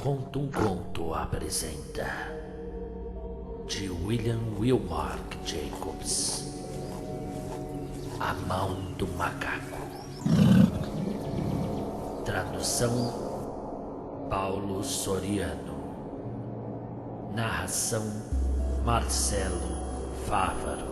Conto um Conto apresenta de William Willmark Jacobs, A Mão do Macaco. Tradução Paulo Soriano. Narração Marcelo Fávaro.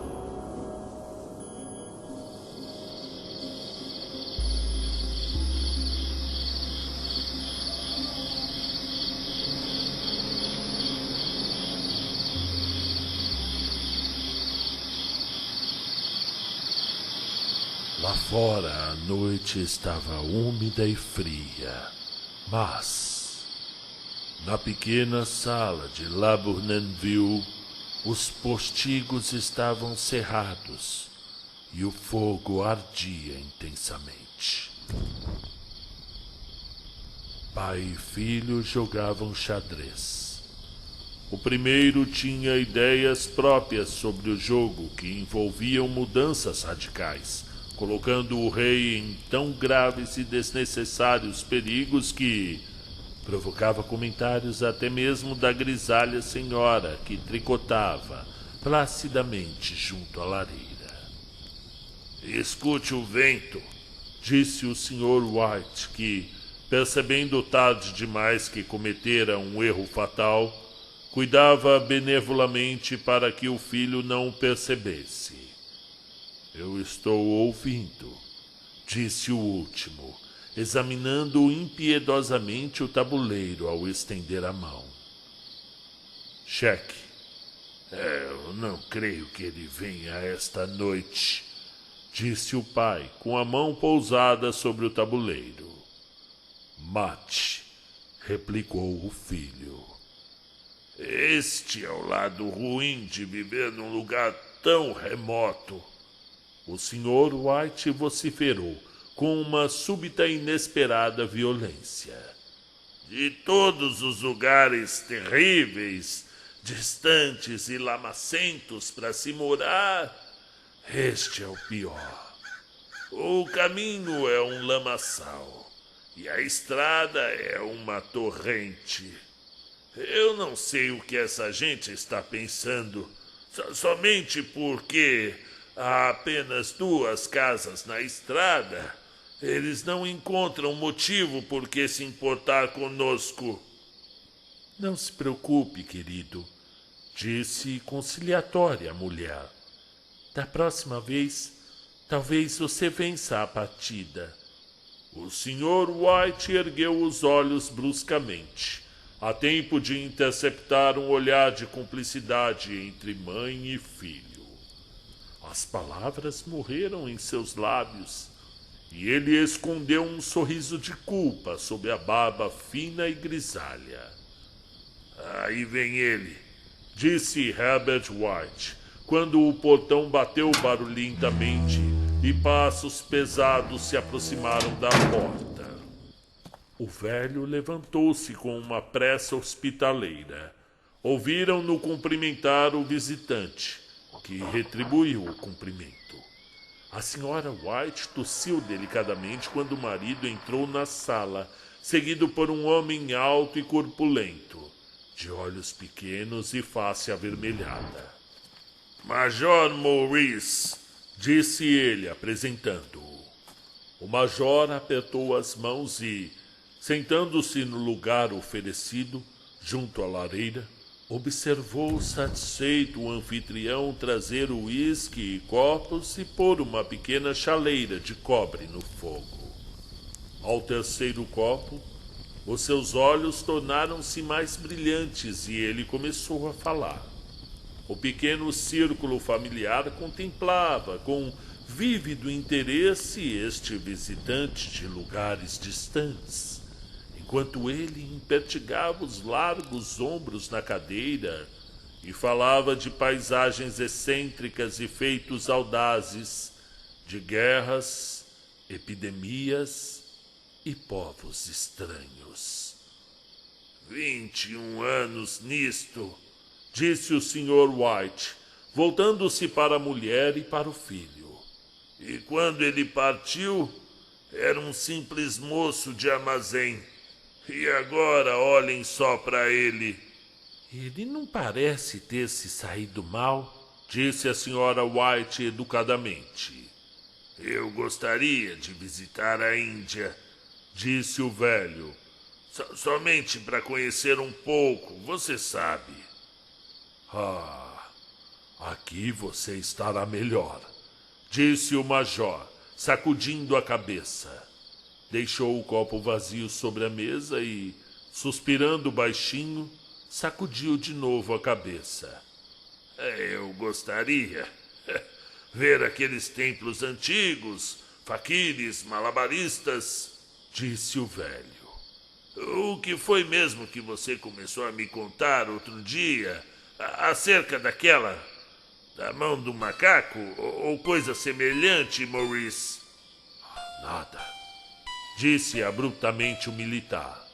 Lá fora a noite estava úmida e fria, mas na pequena sala de La Bournonville os postigos estavam cerrados e o fogo ardia intensamente. Pai e filho jogavam xadrez. O primeiro tinha ideias próprias sobre o jogo que envolviam mudanças radicais, colocando o rei em tão graves e desnecessários perigos que provocava comentários até mesmo da grisalha senhora que tricotava placidamente junto à lareira. "Escute o vento", disse o Sr. White, que, percebendo tarde demais que cometera um erro fatal, cuidava benevolamente para que o filho não o percebesse. "Eu estou ouvindo", disse o último, examinando impiedosamente o tabuleiro ao estender a mão. "Cheque. Eu não creio que ele venha esta noite", disse o pai, com a mão pousada sobre o tabuleiro. "Mate", replicou o filho. "Este é o lado ruim de viver num lugar tão remoto", o Sr. White vociferou com uma súbita e inesperada violência. "De todos os lugares terríveis, distantes e lamacentos para se morar, este é o pior. O caminho é um lamaçal e a estrada é uma torrente. Eu não sei o que essa gente está pensando, somente porque há apenas 2 casas na estrada, eles não encontram motivo por que se importar conosco." "Não se preocupe, querido", disse conciliatória a mulher. "Da próxima vez, talvez você vença a partida." O Sr. White ergueu os olhos bruscamente, a tempo de interceptar um olhar de cumplicidade entre mãe e filho. As palavras morreram em seus lábios, e ele escondeu um sorriso de culpa sob a barba fina e grisalha. "Aí vem ele", disse Herbert White, quando o portão bateu barulhentamente e passos pesados se aproximaram da porta. O velho levantou-se com uma pressa hospitaleira. Ouviram-no cumprimentar o visitante, que retribuiu o cumprimento. A senhora White tossiu delicadamente quando o marido entrou na sala, seguido por um homem alto e corpulento, de olhos pequenos e face avermelhada. "Major Maurice", disse ele, apresentando-o. O major apertou as mãos e, sentando-se no lugar oferecido, junto à lareira, observou satisfeito o anfitrião trazer uísque e copos e pôr uma pequena chaleira de cobre no fogo. Ao terceiro copo, os seus olhos tornaram-se mais brilhantes e ele começou a falar. O pequeno círculo familiar contemplava com vívido interesse este visitante de lugares distantes, enquanto ele impertigava os largos ombros na cadeira e falava de paisagens excêntricas e feitos audazes, de guerras, epidemias e povos estranhos. 21 anos nisto, disse o Sr. White, voltando-se para a mulher e para o filho. E quando ele partiu, era um simples moço de armazém. E agora olhem só para ele. Ele não parece ter se saído mal, disse a Sra. White educadamente. Eu gostaria de visitar a Índia, disse o velho. Somente para conhecer um pouco, você sabe. Aqui você estará melhor, disse o major, sacudindo a cabeça. Deixou o copo vazio sobre a mesa e, suspirando baixinho, sacudiu de novo a cabeça. Eu gostaria ver aqueles templos antigos, faquires, malabaristas, disse o velho. O que foi mesmo que você começou a me contar outro dia acerca daquela, da mão do macaco ou coisa semelhante, Maurice? Nada, disse abruptamente o militar.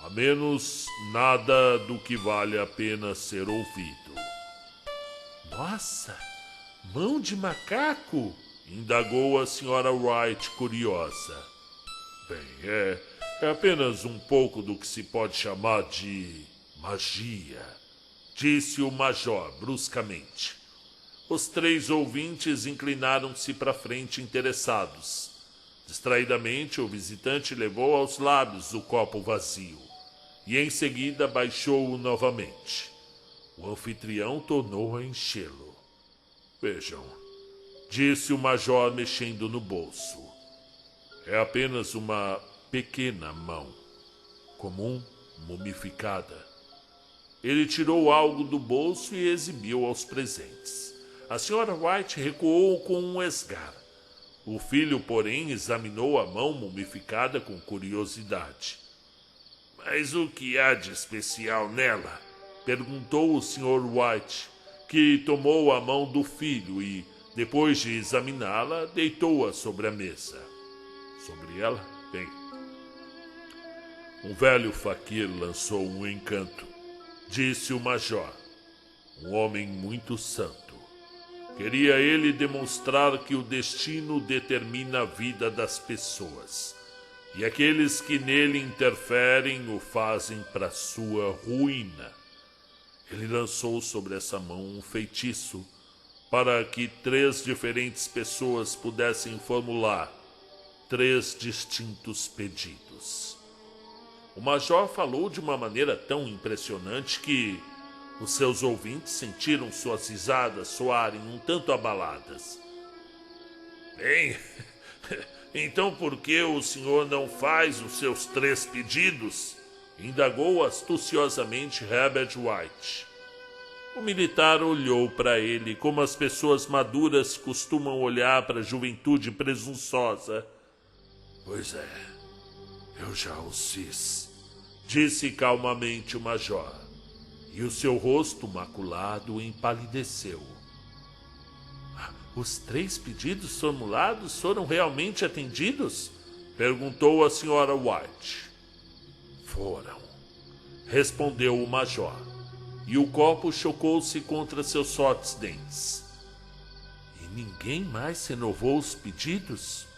A menos nada do que vale a pena ser ouvido. Nossa, mão de macaco? Indagou a Sra. White, curiosa. Bem, é apenas um pouco do que se pode chamar de magia, disse o major bruscamente. Os 3 ouvintes inclinaram-se para frente interessados. Distraidamente, o visitante levou aos lábios o copo vazio e em seguida baixou-o novamente. O anfitrião tornou a enchê-lo. Vejam, disse o major mexendo no bolso. É apenas uma pequena mão, comum, mumificada. Ele tirou algo do bolso e exibiu aos presentes. A Sra. White recuou com um esgar. O filho, porém, examinou a mão mumificada com curiosidade. Mas o que há de especial nela? Perguntou o Sr. White, que tomou a mão do filho e, depois de examiná-la, deitou-a sobre a mesa. Sobre ela, bem, um velho faquir lançou um encanto, disse o major. Um homem muito santo. Queria ele demonstrar que o destino determina a vida das pessoas, e aqueles que nele interferem o fazem para sua ruína. Ele lançou sobre essa mão um feitiço para que 3 diferentes pessoas pudessem formular 3 distintos pedidos. O major falou de uma maneira tão impressionante que os seus ouvintes sentiram suas risadas soarem um tanto abaladas. Bem, então por que o senhor não faz os seus 3 pedidos? Indagou astuciosamente Herbert White. O militar olhou para ele como as pessoas maduras costumam olhar para a juventude presunçosa. Pois é, eu já os fiz, disse calmamente o major, e o seu rosto maculado empalideceu. Os 3 pedidos formulados foram realmente atendidos? Perguntou a Sra. White. Foram, respondeu o major, e o copo chocou-se contra seus fortes dentes. E ninguém mais renovou os pedidos?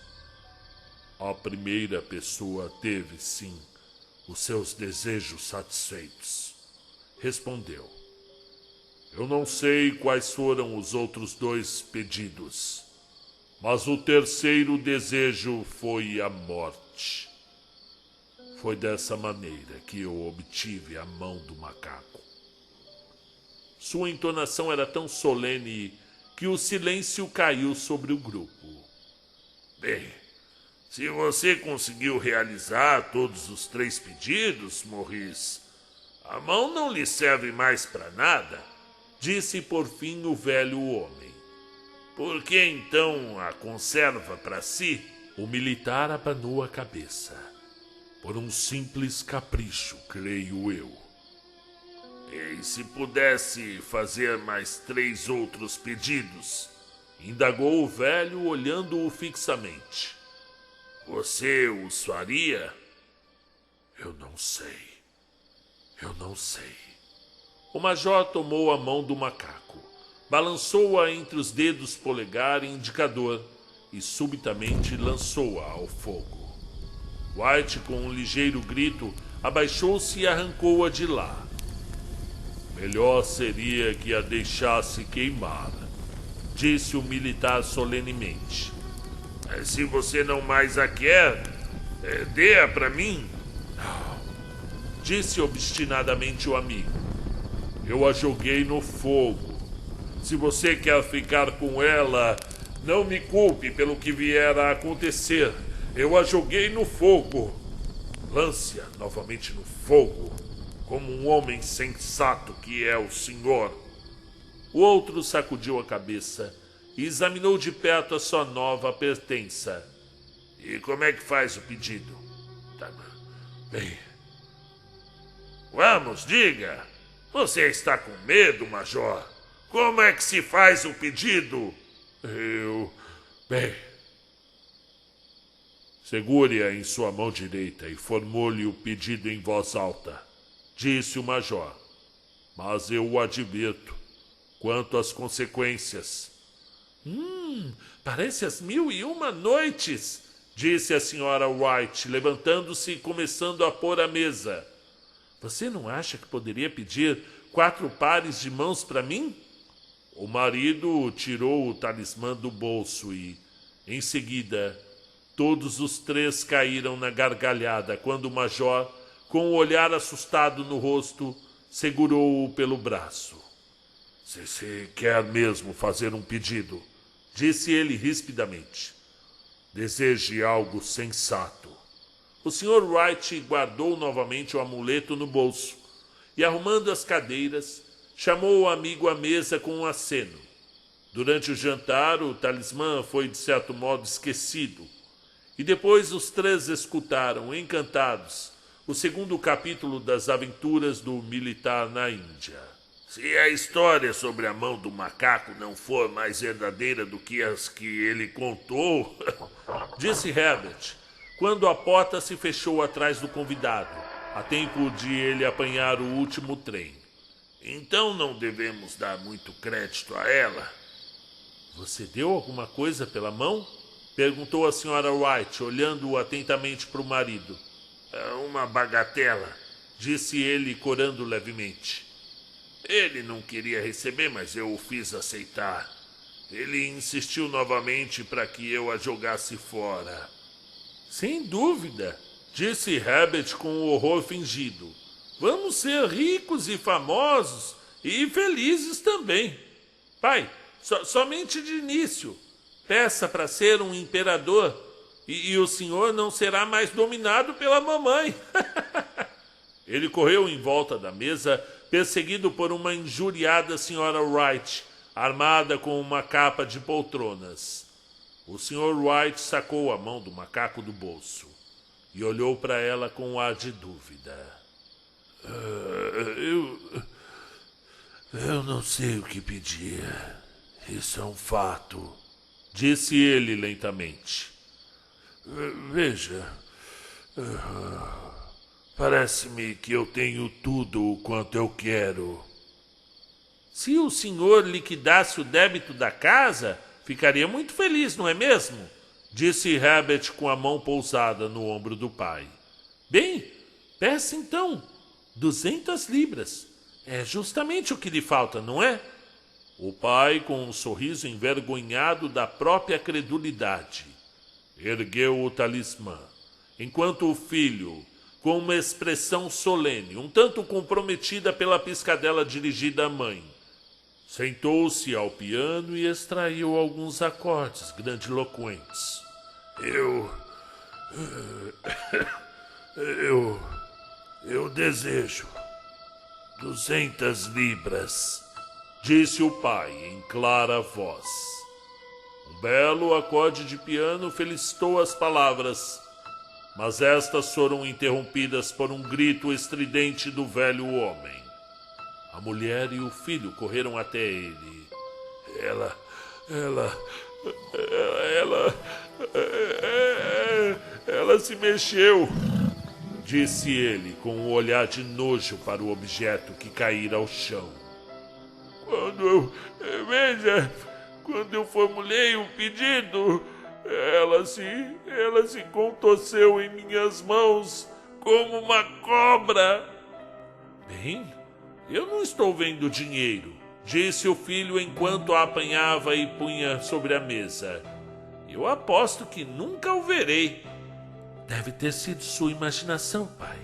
A primeira pessoa teve, sim, os seus desejos satisfeitos, respondeu. Eu não sei quais foram os outros 2 pedidos, mas o terceiro desejo foi a morte. Foi dessa maneira que eu obtive a mão do macaco. Sua entonação era tão solene que o silêncio caiu sobre o grupo. Bem, se você conseguiu realizar todos os 3 pedidos, Maurice, a mão não lhe serve mais para nada, disse por fim o velho homem. Por que então a conserva para si? O militar abanou a cabeça. Por um simples capricho, creio eu. E se pudesse fazer mais 3 outros pedidos? Indagou o velho, olhando-o fixamente. Você os faria? Eu não sei. O major tomou a mão do macaco, balançou-a entre os dedos polegar e indicador e subitamente lançou-a ao fogo. White, com um ligeiro grito, abaixou-se e arrancou-a de lá. Melhor seria que a deixasse queimar, disse o militar solenemente. Se você não mais a quer, dê-a para mim, disse obstinadamente o amigo. Eu a joguei no fogo. Se você quer ficar com ela, não me culpe pelo que vier a acontecer. Eu a joguei no fogo. Lance-a novamente no fogo, como um homem sensato que é o senhor. O outro sacudiu a cabeça e examinou de perto a sua nova pertença. E como é que faz o pedido? Tá bem. Vamos, diga. Você está com medo, major? Como é que se faz o pedido? Bem. Segure-a em sua mão direita e formule o pedido em voz alta, disse o major. Mas eu o advirto, quanto às consequências. Parece as 1001 noites, disse a senhora White, levantando-se e começando a pôr a mesa. Você não acha que poderia pedir 4 pares de mãos para mim? O marido tirou o talismã do bolso e, em seguida, todos os 3 caíram na gargalhada quando o major, com o olhar assustado no rosto, segurou-o pelo braço. Você quer mesmo fazer um pedido? Disse ele rispidamente. Deseje algo sensato. O Sr. Wright guardou novamente o amuleto no bolso e, arrumando as cadeiras, chamou o amigo à mesa com um aceno. Durante o jantar, o talismã foi de certo modo esquecido e depois os 3 escutaram, encantados, o 2º capítulo das aventuras do militar na Índia. Se a história sobre a mão do macaco não for mais verdadeira do que as que ele contou, disse Herbert, quando a porta se fechou atrás do convidado, a tempo de ele apanhar o último trem. Então não devemos dar muito crédito a ela. Você deu alguma coisa pela mão? Perguntou a senhora White, olhando atentamente para o marido. Uma bagatela, disse ele, corando levemente. Ele não queria receber, mas eu o fiz aceitar. Ele insistiu novamente para que eu a jogasse fora. Sem dúvida, disse Herbert com um horror fingido. Vamos ser ricos e famosos e felizes também. Pai, somente de início. Peça para ser um imperador e o senhor não será mais dominado pela mamãe. Ele correu em volta da mesa, perseguido por uma injuriada senhora Wright, armada com uma capa de poltronas. O Sr. White sacou a mão do macaco do bolso e olhou para ela com um ar de dúvida. Eu não sei o que pedir. Isso é um fato, disse ele lentamente. Veja, parece-me que eu tenho tudo quanto eu quero. Se o senhor liquidasse o débito da casa, ficaria muito feliz, não é mesmo? Disse Herbert com a mão pousada no ombro do pai. Bem, peça então 200 libras. É justamente o que lhe falta, não é? O pai, com um sorriso envergonhado da própria credulidade, ergueu o talismã, enquanto o filho, com uma expressão solene, um tanto comprometida pela piscadela dirigida à mãe, sentou-se ao piano e extraiu alguns acordes grandiloquentes. Eu desejo 200 libras, disse o pai em clara voz. Um belo acorde de piano felicitou as palavras, mas estas foram interrompidas por um grito estridente do velho homem. A mulher e o filho correram até ele. Ela se mexeu, disse ele com um olhar de nojo para o objeto que caíra ao chão. Quando eu formulei o pedido, ela se contorceu em minhas mãos como uma cobra. Bem, eu não estou vendo dinheiro, disse o filho enquanto a apanhava e punha sobre a mesa. Eu aposto que nunca o verei. Deve ter sido sua imaginação, pai,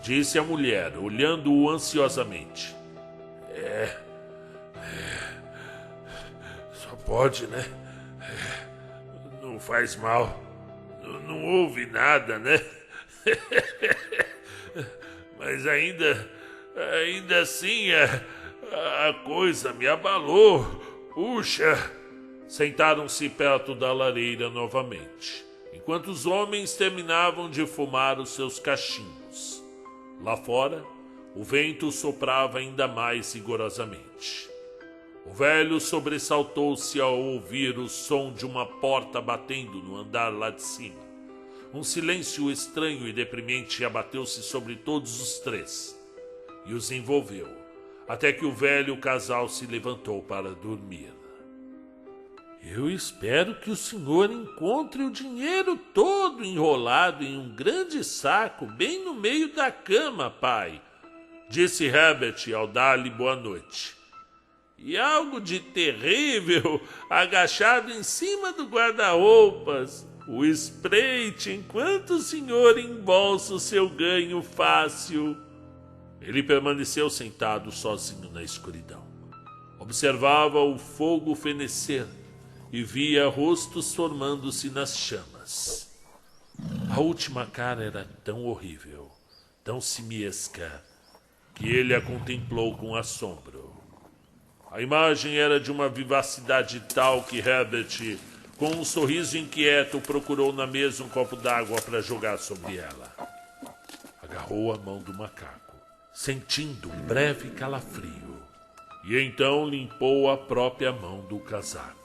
disse a mulher, olhando-o ansiosamente. Só pode, né? Não faz mal. Não houve nada, né? Mas ainda assim a coisa me abalou. Puxa! Sentaram-se perto da lareira novamente, enquanto os homens terminavam de fumar os seus cachimbos. Lá fora, o vento soprava ainda mais rigorosamente. O velho sobressaltou-se ao ouvir o som de uma porta batendo no andar lá de cima. Um silêncio estranho e deprimente abateu-se sobre todos os três e os envolveu, até que o velho casal se levantou para dormir. Eu espero que o senhor encontre o dinheiro todo enrolado em um grande saco bem no meio da cama, pai, disse Herbert ao dar-lhe boa noite. E algo de terrível agachado em cima do guarda-roupas. O espreite enquanto o senhor embolsa o seu ganho fácil. Ele permaneceu sentado sozinho na escuridão. Observava o fogo fenecer e via rostos formando-se nas chamas. A última cara era tão horrível, tão simiesca, que ele a contemplou com assombro. A imagem era de uma vivacidade tal que Herbert, com um sorriso inquieto, procurou na mesa um copo d'água para jogar sobre ela. Agarrou a mão do macaco, sentindo um breve calafrio, e então limpou a própria mão do casaco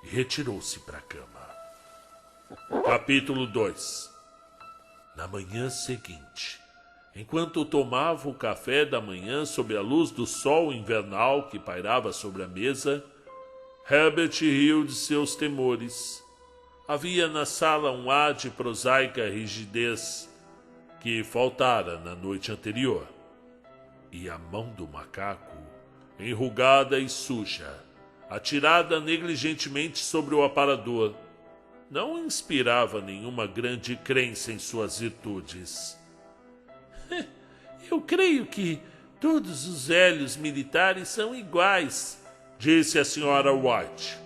e retirou-se para a cama. Capítulo 2. Na manhã seguinte, enquanto tomava o café da manhã sob a luz do sol invernal que pairava sobre a mesa, Herbert riu de seus temores. Havia na sala um ar de prosaica rigidez que faltara na noite anterior. E a mão do macaco, enrugada e suja, atirada negligentemente sobre o aparador, não inspirava nenhuma grande crença em suas virtudes. Eu creio que todos os velhos militares são iguais, disse a senhora White.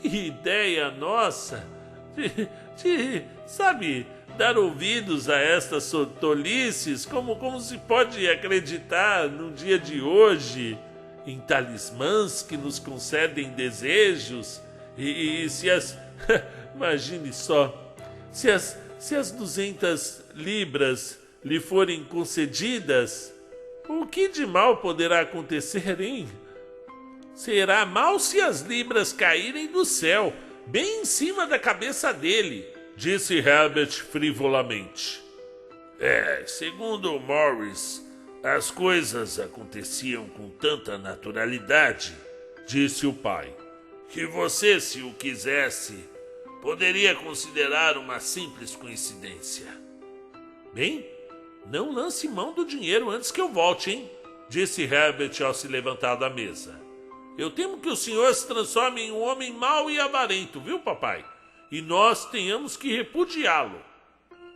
Que ideia nossa de dar ouvidos a estas tolices, como se pode acreditar no dia de hoje em talismãs que nos concedem desejos e se as... imagine só, se as 200 libras lhe forem concedidas, o que de mal poderá acontecer, hein? Será mal se as libras caírem do céu, bem em cima da cabeça dele, disse Herbert frivolamente. Segundo Morris, as coisas aconteciam com tanta naturalidade, disse o pai, que você, se o quisesse, poderia considerar uma simples coincidência. Bem, não lance mão do dinheiro antes que eu volte, hein? Disse Herbert ao se levantar da mesa. Eu temo que o senhor se transforme em um homem mau e avarento, viu, papai? E nós tenhamos que repudiá-lo.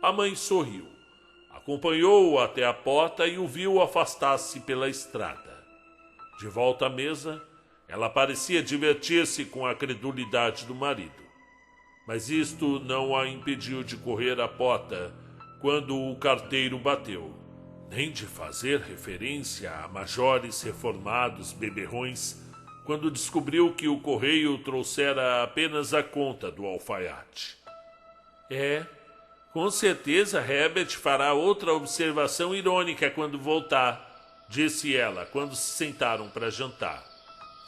A mãe sorriu. Acompanhou-o até a porta e o viu afastar-se pela estrada. De volta à mesa, ela parecia divertir-se com a credulidade do marido. Mas isto não a impediu de correr à porta quando o carteiro bateu, nem de fazer referência a majores reformados beberrões quando descobriu que o correio trouxera apenas a conta do alfaiate. Com certeza Herbert fará outra observação irônica quando voltar, disse ela quando se sentaram para jantar.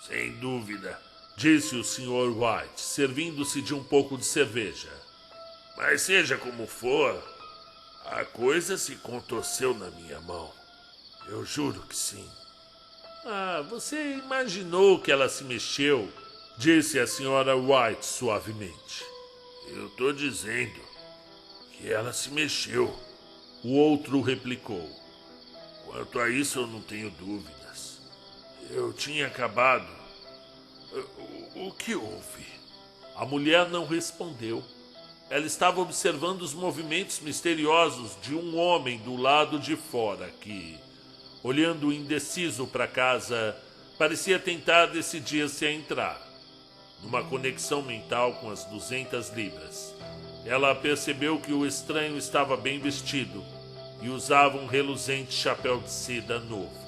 Sem dúvida, disse o Sr. White, servindo-se de um pouco de cerveja. Mas seja como for, A coisa se contorceu na minha mão. Eu juro que sim. Você imaginou que ela se mexeu? Disse a senhora White suavemente. Eu tô dizendo que ela se mexeu. O outro replicou. Quanto a isso eu não tenho dúvidas. Eu tinha acabado. O que houve? A mulher não respondeu. Ela estava observando os movimentos misteriosos de um homem do lado de fora que, olhando indeciso para a casa, parecia tentar decidir-se a entrar. Numa conexão mental com as 200 libras, ela percebeu que o estranho estava bem vestido e usava um reluzente chapéu de seda novo.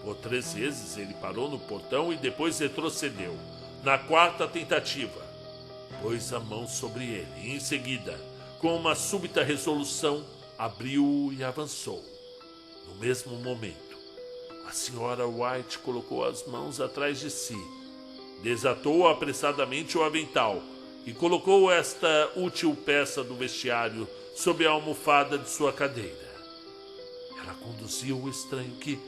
Por 3 vezes ele parou no portão e depois retrocedeu. Na 4ª tentativa, pôs a mão sobre ele e, em seguida, com uma súbita resolução, abriu e avançou. No mesmo momento, a senhora White colocou as mãos atrás de si, desatou apressadamente o avental e colocou esta útil peça do vestiário sob a almofada de sua cadeira. Ela conduziu o estranho, que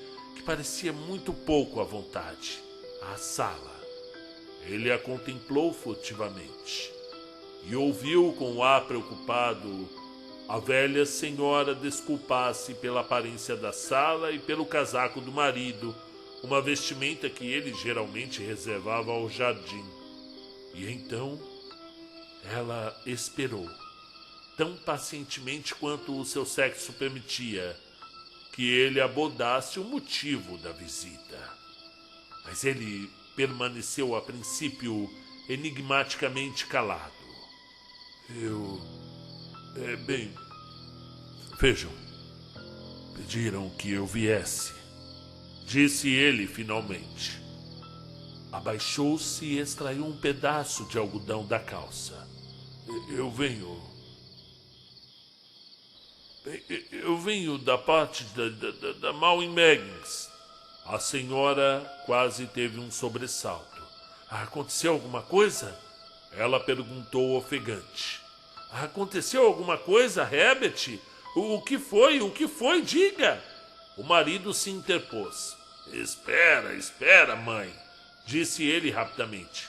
parecia muito pouco à vontade, à sala. Ele a contemplou furtivamente e ouviu com o ar preocupado a velha senhora desculpar-se pela aparência da sala e pelo casaco do marido, uma vestimenta que ele geralmente reservava ao jardim. E então ela esperou, tão pacientemente quanto o seu sexo permitia, que ele abordasse o motivo da visita. Mas ele permaneceu a princípio enigmaticamente calado. Vejam, pediram que eu viesse, disse ele finalmente. Abaixou-se e extraiu um pedaço de algodão da calça. Eu venho da parte da Mal em Meggins. A senhora quase teve um sobressalto. Aconteceu alguma coisa? Ela perguntou ofegante. Aconteceu alguma coisa, Herbert? O que foi? O que foi? Diga! O marido se interpôs. Espera, mãe, disse ele rapidamente.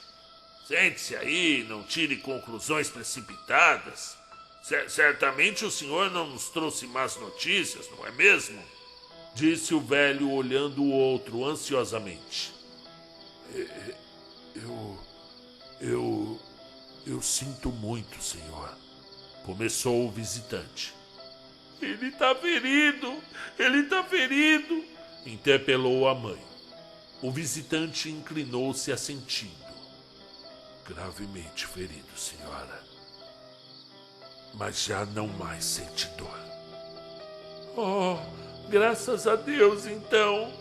Sente-se aí, não tire conclusões precipitadas. Certamente o senhor não nos trouxe más notícias, não é mesmo? Disse o velho, olhando o outro ansiosamente. Eu sinto muito, senhor. Começou o visitante. Ele está ferido, interpelou a mãe. O visitante inclinou-se assentindo. Gravemente ferido, senhora. Mas já não mais sente dor. Oh, graças a Deus, então,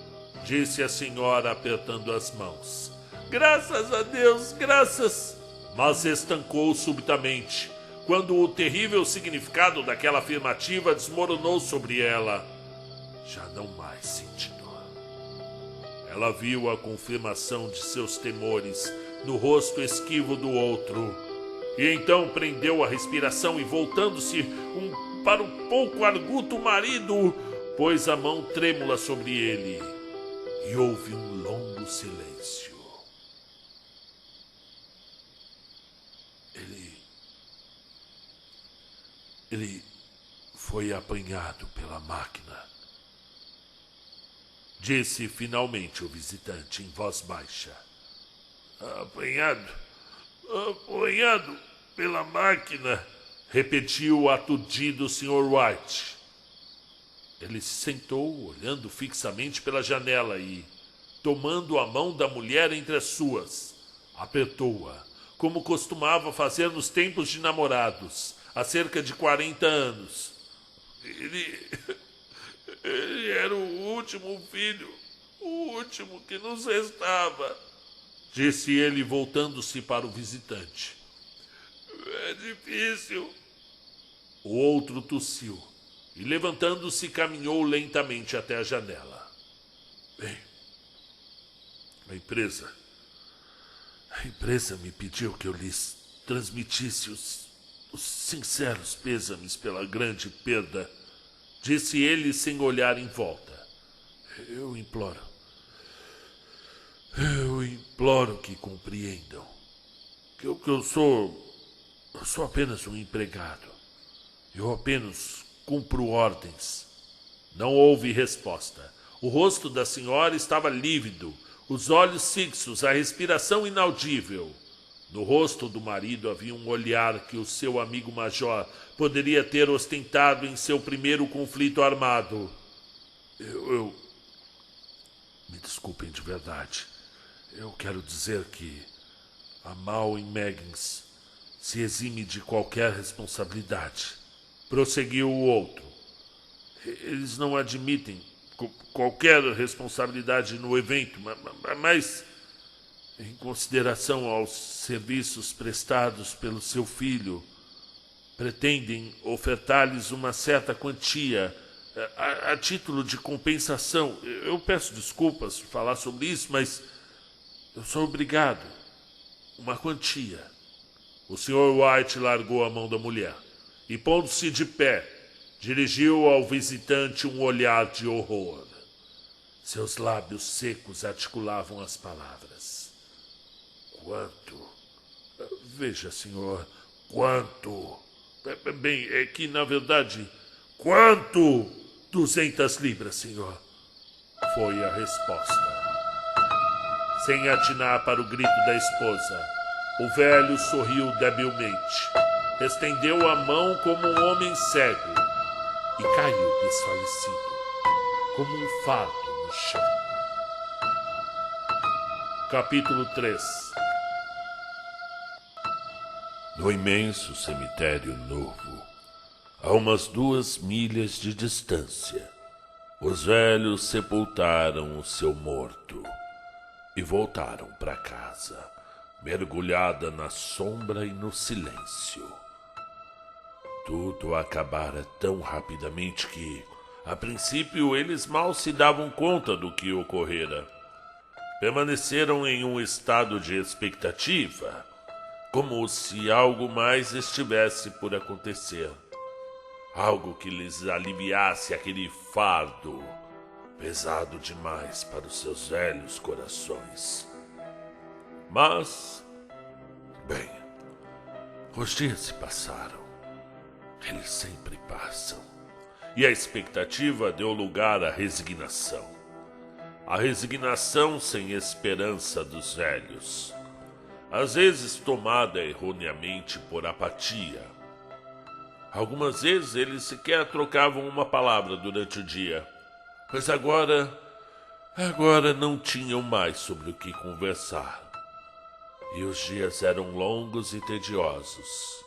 disse a senhora apertando as mãos. Graças a Deus, graças. Mas estancou subitamente, quando o terrível significado daquela afirmativa desmoronou sobre ela. Já não mais sente dor. Ela viu a confirmação de seus temores no rosto esquivo do outro. E então prendeu a respiração e, voltando-se para o pouco arguto marido, pôs a mão trêmula sobre ele. E houve um longo silêncio. Ele foi apanhado pela máquina, disse finalmente o visitante em voz baixa. Apanhado pela máquina, repetiu aturdido o Sr. White. Ele se sentou, olhando fixamente pela janela e, tomando a mão da mulher entre as suas, apertou-a, como costumava fazer nos tempos de namorados, há cerca de 40 anos. Ele era o último filho, o último que nos restava, disse ele, voltando-se para o visitante. É difícil. O outro tossiu e, levantando-se, caminhou lentamente até a janela. Bem, a empresa me pediu que eu lhes transmitisse os sinceros pêsames pela grande perda, disse ele sem olhar em volta. Eu imploro que compreendam que eu sou apenas um empregado. Eu apenas cumpro ordens. Não houve resposta. O rosto da senhora estava lívido, os olhos fixos, a respiração inaudível. No rosto do marido havia um olhar que o seu amigo major poderia ter ostentado em seu primeiro conflito armado. Me desculpem de verdade. Eu quero dizer que a Mal em Meggins se exime de qualquer responsabilidade. Prosseguiu o outro. Eles não admitem qualquer responsabilidade no evento, mas em consideração aos serviços prestados pelo seu filho, pretendem ofertar-lhes uma certa quantia a título de compensação. Eu peço desculpas por falar sobre isso, mas eu sou obrigado. Uma quantia. O Sr. White largou a mão da mulher e, pondo-se de pé, dirigiu ao visitante um olhar de horror. Seus lábios secos articulavam as palavras. Quanto? Veja, senhor, quanto? Bem, é que, na verdade, quanto? 200 libras, senhor. Foi a resposta. Sem atinar para o grito da esposa, o velho sorriu debilmente, estendeu a mão como um homem cego e caiu desfalecido, como um fardo no chão. Capítulo 3. No imenso cemitério novo, a umas 2 milhas de distância, os velhos sepultaram o seu morto e voltaram para casa, mergulhada na sombra e no silêncio. Tudo acabara tão rapidamente que, a princípio, eles mal se davam conta do que ocorrera. Permaneceram em um estado de expectativa, como se algo mais estivesse por acontecer. Algo que lhes aliviasse aquele fardo pesado demais para os seus velhos corações. Mas, bem, os dias se passaram. Eles sempre passam. E a expectativa deu lugar à resignação. A resignação sem esperança dos velhos, às vezes tomada erroneamente por apatia. Algumas vezes eles sequer trocavam uma palavra durante o dia, pois agora não tinham mais sobre o que conversar. E os dias eram longos e tediosos.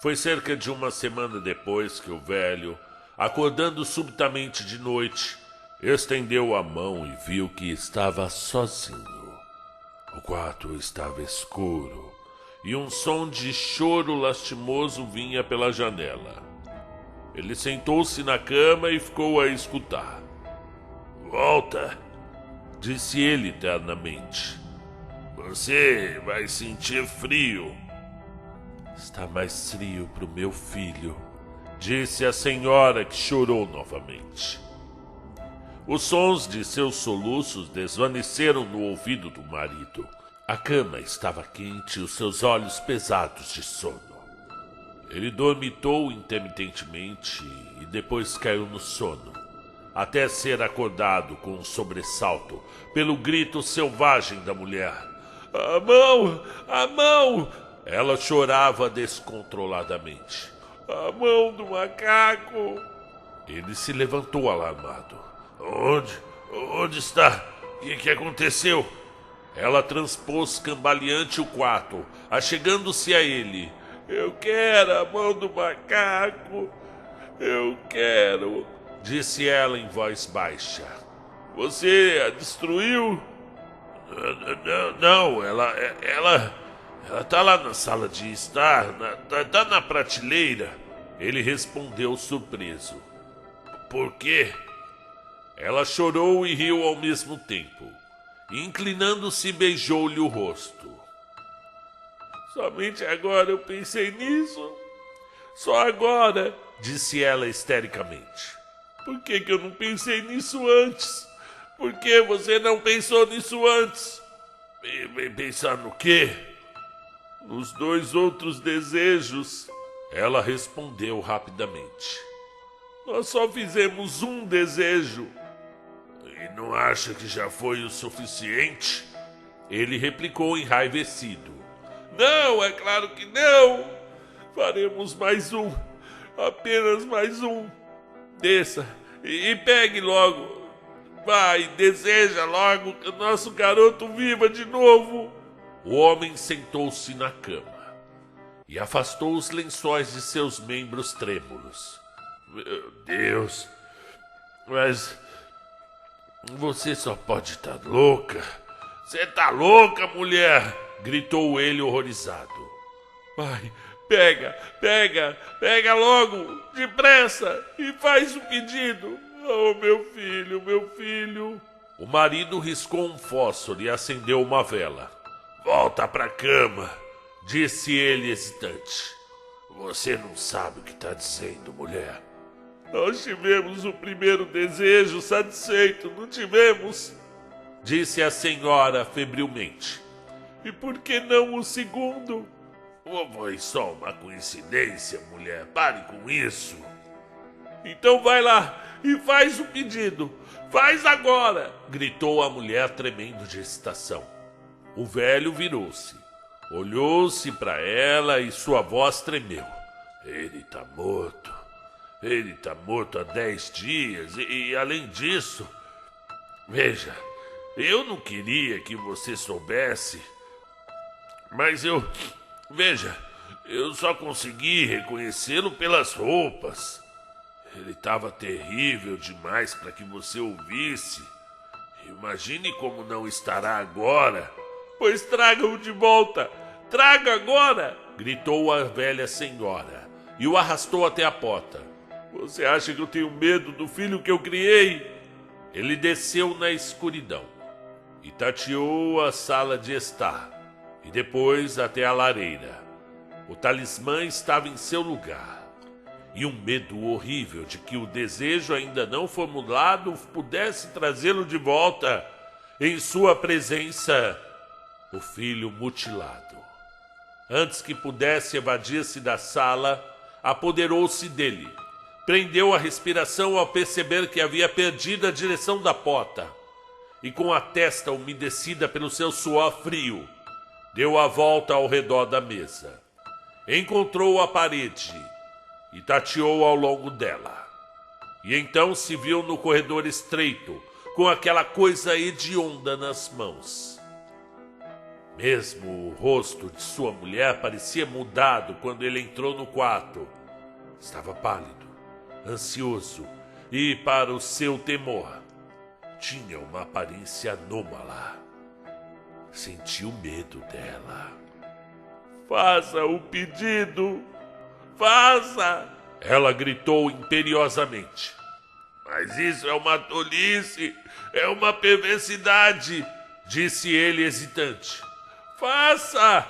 Foi cerca de uma semana depois que o velho, acordando subitamente de noite, estendeu a mão e viu que estava sozinho. O quarto estava escuro e um som de choro lastimoso vinha pela janela. Ele sentou-se na cama e ficou a escutar. Volta, disse ele ternamente. Você vai sentir frio. Está mais frio para o meu filho, disse a senhora, que chorou novamente. Os sons de seus soluços desvaneceram no ouvido do marido. A cama estava quente e os seus olhos pesados de sono. Ele dormitou intermitentemente e depois caiu no sono, até ser acordado com um sobressalto pelo grito selvagem da mulher. A mão! A mão! Ela chorava descontroladamente. A mão do macaco! Ele se levantou alarmado. Onde está? O que aconteceu? Ela transpôs cambaleante o quarto, achegando-se a ele. Eu quero a mão do macaco. Eu quero, disse ela em voz baixa. Você a destruiu? Não, ela tá lá na sala de estar, tá na prateleira. Ele respondeu surpreso. Por quê? Ela chorou e riu ao mesmo tempo. E, inclinando-se, beijou-lhe o rosto. Somente agora eu pensei nisso. Só agora, disse ela histericamente. Por que eu não pensei nisso antes? Por que você não pensou nisso antes? Pensar no quê? Nos 2 outros desejos. Ela respondeu rapidamente. Nós só fizemos um desejo. E não acha que já foi o suficiente? Ele replicou enraivecido. Não, é claro que não. Faremos mais um. Apenas mais um. Desça e pegue logo. Vai, deseja logo que o nosso garoto viva de novo. O homem sentou-se na cama e afastou os lençóis de seus membros trêmulos. Meu Deus, mas você só pode estar louca. Você tá louca, mulher? Gritou ele horrorizado. Vai, pega logo, depressa, e faz o pedido. Oh, meu filho. O marido riscou um fósforo e acendeu uma vela. Volta pra cama, disse ele hesitante. Você não sabe o que está dizendo, mulher. Nós tivemos o primeiro desejo satisfeito, não tivemos? Disse a senhora febrilmente. E por que não o segundo? Foi só uma coincidência, mulher. Pare com isso. Então vai lá e faz o pedido. Faz agora! Gritou a mulher tremendo de excitação. O velho virou-se. Olhou-se para ela e sua voz tremeu. Ele está morto. Ele está morto há 10 dias e além disso... Veja, eu não queria que você soubesse, mas Veja, eu só consegui reconhecê-lo pelas roupas. Ele estava terrível demais para que você o visse. Imagine como não estará agora. Pois traga-o de volta. Traga agora! Gritou a velha senhora e o arrastou até a porta. Você acha que eu tenho medo do filho que eu criei? Ele desceu na escuridão e tateou a sala de estar e depois até a lareira. O talismã estava em seu lugar e um medo horrível de que o desejo ainda não formulado pudesse trazê-lo de volta em sua presença, o filho mutilado. Antes que pudesse evadir-se da sala, apoderou-se dele. Prendeu a respiração ao perceber que havia perdido a direção da porta. E com a testa umedecida pelo seu suor frio, deu a volta ao redor da mesa. Encontrou a parede e tateou ao longo dela. E então se viu no corredor estreito, com aquela coisa hedionda nas mãos. Mesmo o rosto de sua mulher parecia mudado quando ele entrou no quarto. Estava pálido, ansioso e, para o seu temor, tinha uma aparência anômala. Sentiu medo dela. Faça o pedido! Faça! Ela gritou imperiosamente. Mas isso é uma tolice, é uma perversidade, disse ele hesitante. Faça!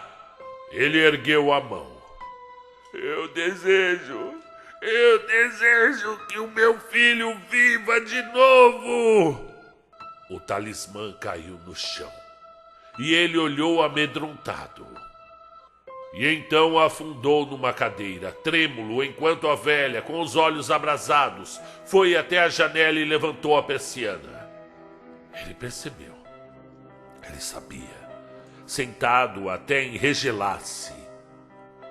Ele ergueu a mão. Eu desejo que o meu filho viva de novo! O talismã caiu no chão e ele olhou amedrontado. E então afundou numa cadeira, trêmulo, enquanto a velha, com os olhos abrasados, foi até a janela e levantou a persiana. Ele percebeu. Ele sabia. Sentado até enregelar-se,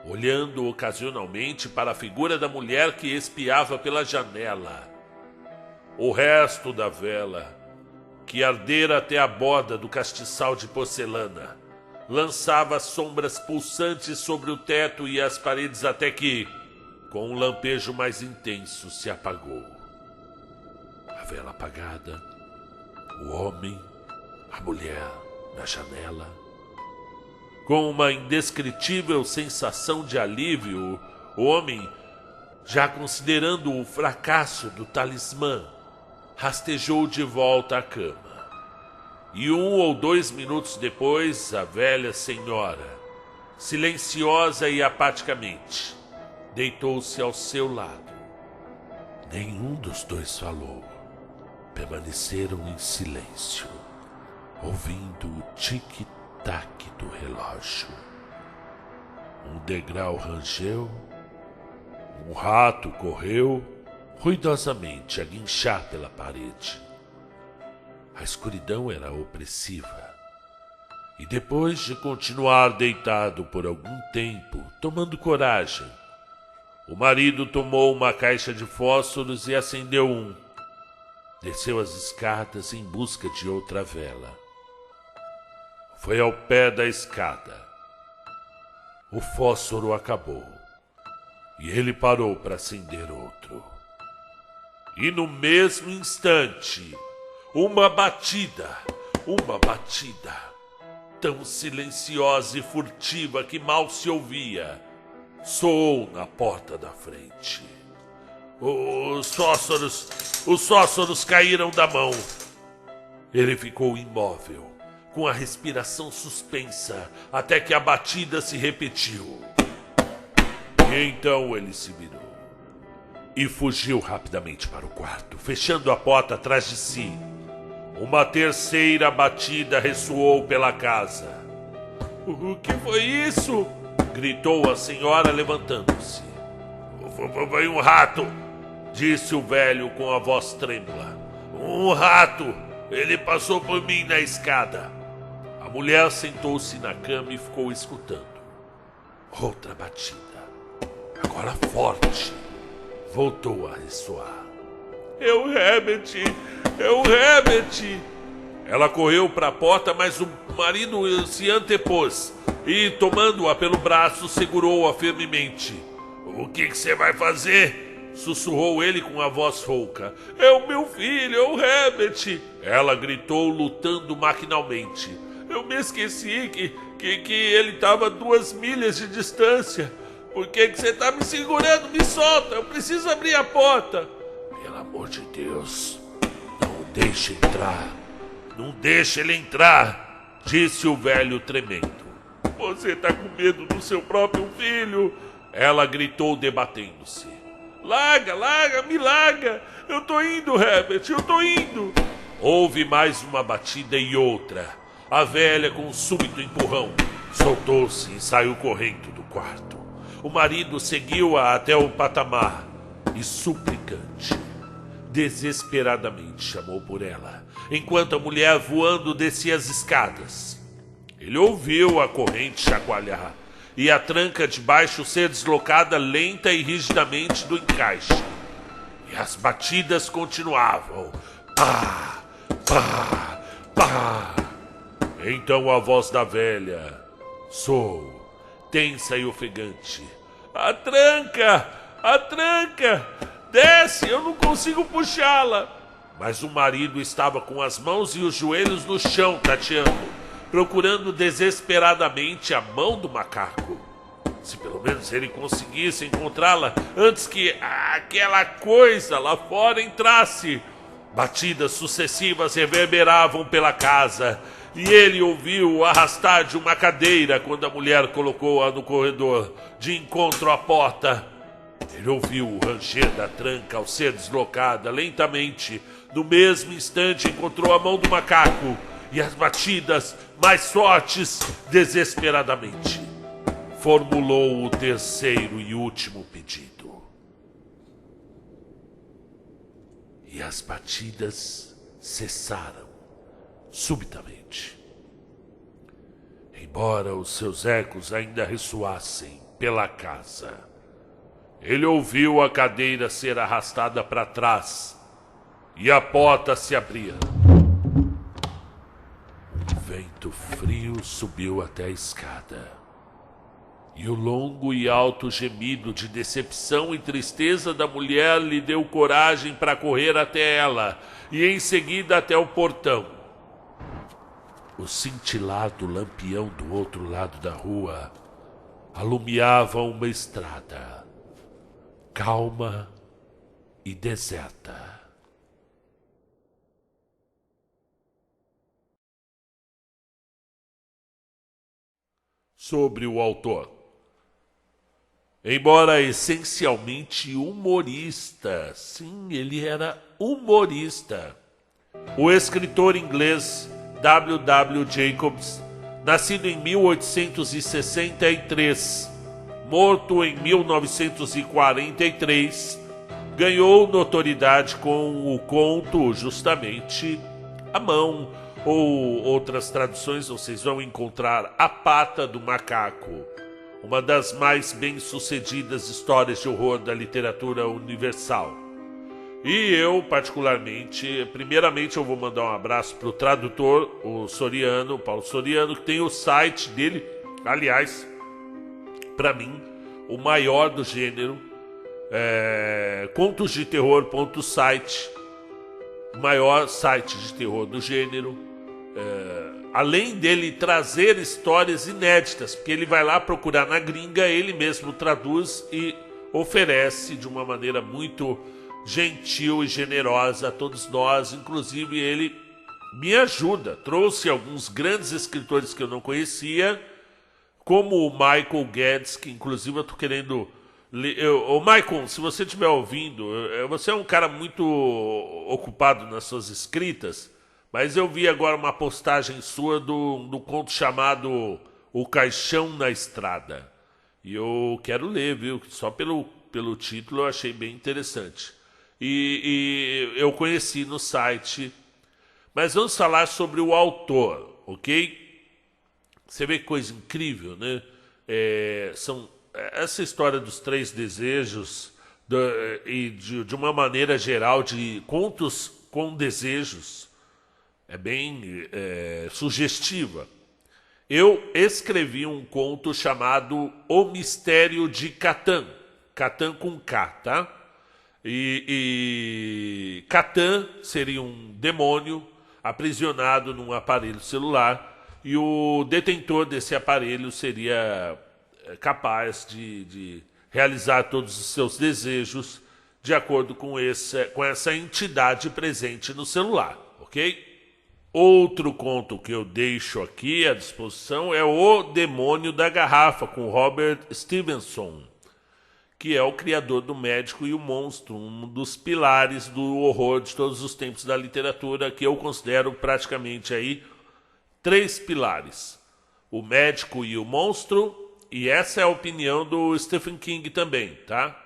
olhando ocasionalmente para a figura da mulher que espiava pela janela. O resto da vela, que ardera até a borda do castiçal de porcelana, lançava sombras pulsantes sobre o teto e as paredes até que, com um lampejo mais intenso, se apagou. A vela apagada, o homem, a mulher na janela. Com uma indescritível sensação de alívio, o homem, já considerando o fracasso do talismã, rastejou de volta à cama. E 1 ou 2 minutos depois, a velha senhora silenciosa e apaticamente, deitou-se ao seu lado. Nenhum dos dois falou. Permaneceram em silêncio, ouvindo o tic-tac do relógio. Um degrau rangeu, um rato correu ruidosamente a guinchar pela parede. A escuridão era opressiva. E depois de continuar deitado por algum tempo, tomando coragem, o marido tomou uma caixa de fósforos e acendeu um. Desceu as escadas em busca de outra vela. Foi ao pé da escada. O fósforo acabou e ele parou para acender outro. E no mesmo instante, uma batida, tão silenciosa e furtiva que mal se ouvia, soou na porta da frente. Os fósforos caíram da mão. Ele ficou imóvel, com a respiração suspensa, até que a batida se repetiu. E então ele se virou e fugiu rapidamente para o quarto, fechando a porta atrás de si. Uma terceira batida ressoou pela casa. O que foi isso? Gritou a senhora, levantando-se. Foi um rato, disse o velho com a voz trêmula. Um rato! Ele passou por mim na escada. A mulher sentou-se na cama e ficou escutando. Outra batida, agora forte, voltou a ressoar. É o Herbert! Ela correu para a porta, mas o marido se antepôs e, tomando-a pelo braço, segurou-a firmemente. O que você vai fazer? Sussurrou ele com a voz rouca. É o meu filho, é o Herbert! Ela gritou, lutando maquinalmente. Eu me esqueci que ele estava a 2 milhas de distância. Por que você está me segurando? Me solta, eu preciso abrir a porta. Pelo amor de Deus, não o deixe entrar. Não deixe ele entrar, disse o velho tremendo. Você está com medo do seu próprio filho? Ela gritou, debatendo-se. Larga, me larga. Eu tô indo, Herbert, eu tô indo. Houve mais uma batida e outra. A velha, com um súbito empurrão, soltou-se e saiu correndo do quarto. O marido seguiu-a até o patamar e, suplicante, desesperadamente chamou por ela, enquanto a mulher voando descia as escadas. Ele ouviu a corrente chacoalhar e a tranca de baixo ser deslocada lenta e rigidamente do encaixe. E as batidas continuavam. Pá, pá, pá. Então a voz da velha soou, tensa e ofegante. A tranca! Desce, eu não consigo puxá-la. Mas o marido estava com as mãos e os joelhos no chão, tateando, procurando desesperadamente a mão do macaco. Se pelo menos ele conseguisse encontrá-la antes que aquela coisa lá fora entrasse. Batidas sucessivas reverberavam pela casa e ele ouviu o arrastar de uma cadeira quando a mulher colocou-a no corredor de encontro à porta. Ele ouviu o ranger da tranca ao ser deslocada lentamente. No mesmo instante encontrou a mão do macaco e as batidas mais fortes desesperadamente. Formulou o terceiro e último pedido. E as batidas cessaram subitamente. Embora os seus ecos ainda ressoassem pela casa, ele ouviu a cadeira ser arrastada para trás e a porta se abrir. Um vento frio subiu até a escada. E o longo e alto gemido de decepção e tristeza da mulher lhe deu coragem para correr até ela e em seguida até o portão. O cintilar do lampião do outro lado da rua alumiava uma estrada, calma e deserta. sobre o autor. Embora essencialmente humorista, sim, ele era humorista. O escritor inglês W. W. Jacobs, nascido em 1863, morto em 1943, ganhou notoriedade com o conto justamente A Mão, ou outras traduções vocês vão encontrar A Pata do Macaco, uma das mais bem-sucedidas histórias de horror da literatura universal. E eu, particularmente, primeiramente eu vou mandar um abraço para o tradutor, o Soriano, Paulo Soriano, que tem o site dele, aliás, para mim, o maior do gênero, contosdeterror.site, o maior site de terror do gênero. Além dele trazer histórias inéditas, porque ele vai lá procurar na gringa, ele mesmo traduz e oferece de uma maneira muito gentil e generosa a todos nós. Inclusive ele me ajuda, trouxe alguns grandes escritores que eu não conhecia, como o Michael Guedes, que inclusive eu estou querendo ler. Michael, se você estiver ouvindo, você é um cara muito ocupado nas suas escritas, mas eu vi agora uma postagem sua do conto chamado O Caixão na Estrada. E eu quero ler, viu? Só pelo título eu achei bem interessante. E eu conheci no site. Mas vamos falar sobre o autor, ok? Você vê que coisa incrível, né? Essa história dos 3 desejos e de uma maneira geral de contos com desejos é bem sugestiva. Eu escrevi um conto chamado O Mistério de Catan. Catan com K, tá? E Catan seria um demônio aprisionado num aparelho celular e o detentor desse aparelho seria capaz de realizar todos os seus desejos de acordo com essa entidade presente no celular, ok? Outro conto que eu deixo aqui à disposição é O Demônio da Garrafa, com Robert Stevenson, que é o criador do Médico e o Monstro, um dos pilares do horror de todos os tempos da literatura, que eu considero praticamente aí 3 pilares: o Médico e o Monstro, e essa é a opinião do Stephen King também, tá?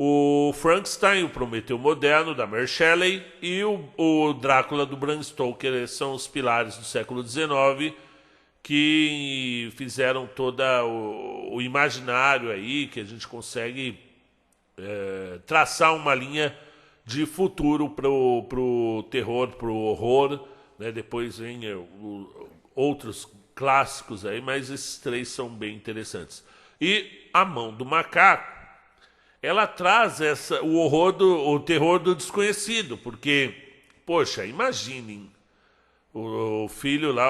O Frankenstein, o Prometeu Moderno, da Mary Shelley, e o Drácula, do Bram Stoker. Esses são os pilares do século XIX que fizeram todo o imaginário aí, que a gente consegue traçar uma linha de futuro pro terror, pro horror, né? Depois vem outros clássicos aí, mas esses 3 são bem interessantes. E A Mão do Macaco, ela traz o terror do desconhecido, porque, poxa, imaginem o filho lá,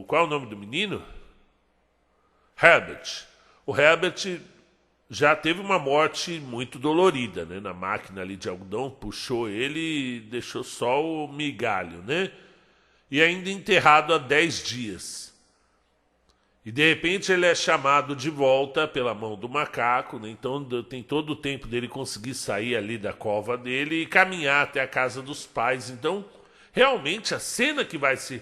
qual é o nome do menino? Herbert. O Herbert já teve uma morte muito dolorida, né? Na máquina ali de algodão, puxou ele e deixou só o migalho, né? E ainda enterrado há 10 dias. E de repente ele é chamado de volta pela mão do macaco, né? Então tem todo o tempo dele conseguir sair ali da cova dele e caminhar até a casa dos pais. Então, realmente a cena que vai se...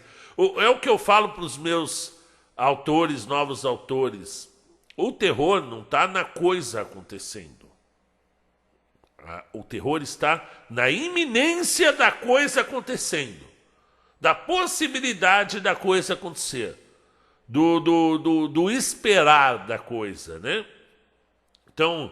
É o que eu falo para os meus autores, novos autores. O terror não está na coisa acontecendo. O terror está na iminência da coisa acontecendo. Da possibilidade da coisa acontecer. Do esperar da coisa, né? Então,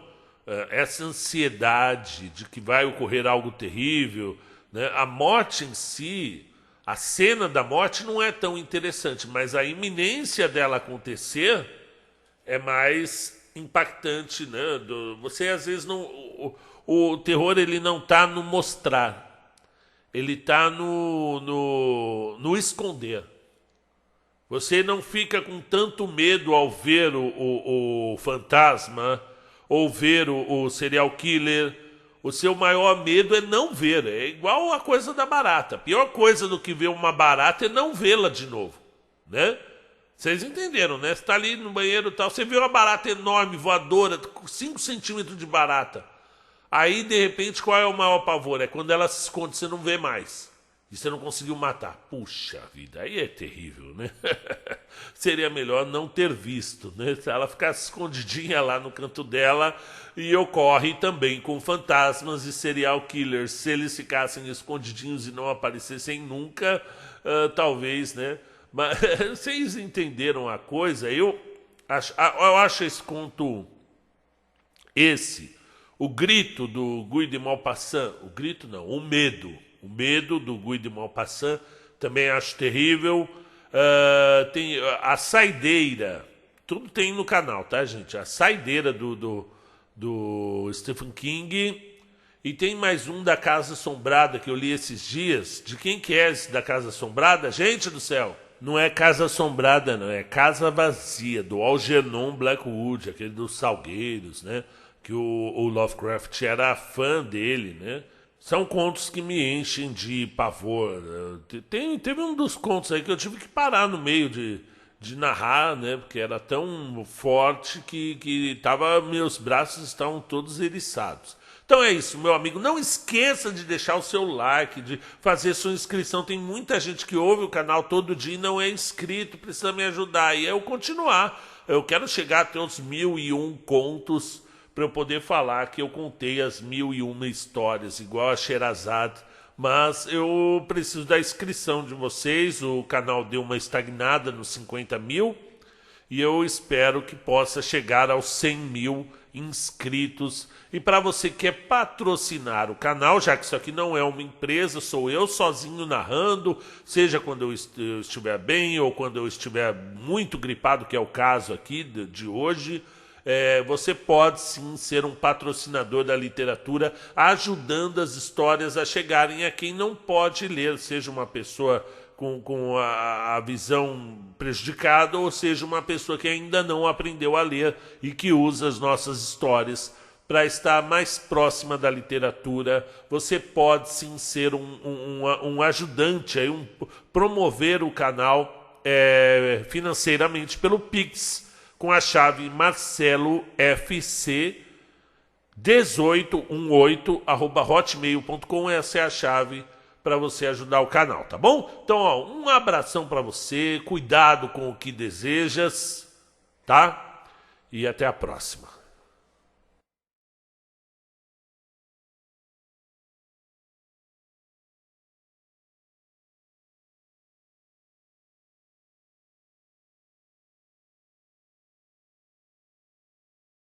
essa ansiedade de que vai ocorrer algo terrível, né? A morte em si, a cena da morte não é tão interessante, mas a iminência dela acontecer é mais impactante, né? Você às vezes não... O terror ele não está no mostrar, ele está no esconder. Você não fica com tanto medo ao ver o fantasma ou ver o serial killer. O seu maior medo é não ver. É igual a coisa da barata. A pior coisa do que ver uma barata é não vê-la de novo, né? Vocês entenderam, né? Você tá ali no banheiro e tal, você vê uma barata enorme, voadora, 5 centímetros de barata. Aí, de repente, qual é o maior pavor? É quando ela se esconde, você não vê mais. E você não conseguiu matar. Puxa vida, aí é terrível, né? Seria melhor não ter visto, né? Se ela ficasse escondidinha lá no canto dela. E ocorre também com fantasmas e serial killers. Se eles ficassem escondidinhos e não aparecessem nunca, talvez, né? Mas vocês entenderam a coisa? Eu acho esse conto, o grito do Guy de Maupassant, o grito não, o medo do Guy de Maupassant, também acho terrível. Tem a saideira, tudo tem no canal, tá, gente? A saideira do Stephen King. E tem mais um da Casa Assombrada que eu li esses dias. De quem que é esse da Casa Assombrada? Gente do céu! Não é Casa Assombrada, não. É Casa Vazia, do Algernon Blackwood, aquele dos Salgueiros, né? Que o Lovecraft era fã dele, né? São contos que me enchem de pavor. Teve um dos contos aí que eu tive que parar no meio de narrar, né? Porque era tão forte que meus braços estavam todos eriçados. Então é isso, meu amigo. Não esqueça de deixar o seu like, de fazer sua inscrição. Tem muita gente que ouve o canal todo dia e não é inscrito, precisa me ajudar. E eu continuar. Eu quero chegar até os 1001 contos para eu poder falar que eu contei as 1001 histórias, igual a Sherazade. Mas eu preciso da inscrição de vocês. O canal deu uma estagnada nos 50 mil. E eu espero que possa chegar aos 100 mil inscritos. E para você que quer patrocinar o canal, já que isso aqui não é uma empresa, sou eu sozinho narrando, seja quando eu estiver bem ou quando eu estiver muito gripado, que é o caso aqui de hoje, você pode sim ser um patrocinador da literatura, ajudando as histórias a chegarem a quem não pode ler, seja uma pessoa com a visão prejudicada, ou seja, uma pessoa que ainda não aprendeu a ler e que usa as nossas histórias para estar mais próxima da literatura. Você pode sim ser um ajudante, promover o canal financeiramente pelo Pix, com a chave marcelofc1818@hotmail.com. Essa é a chave para você ajudar o canal, tá bom? Então, um abração para você, cuidado com o que desejas, tá? E até a próxima.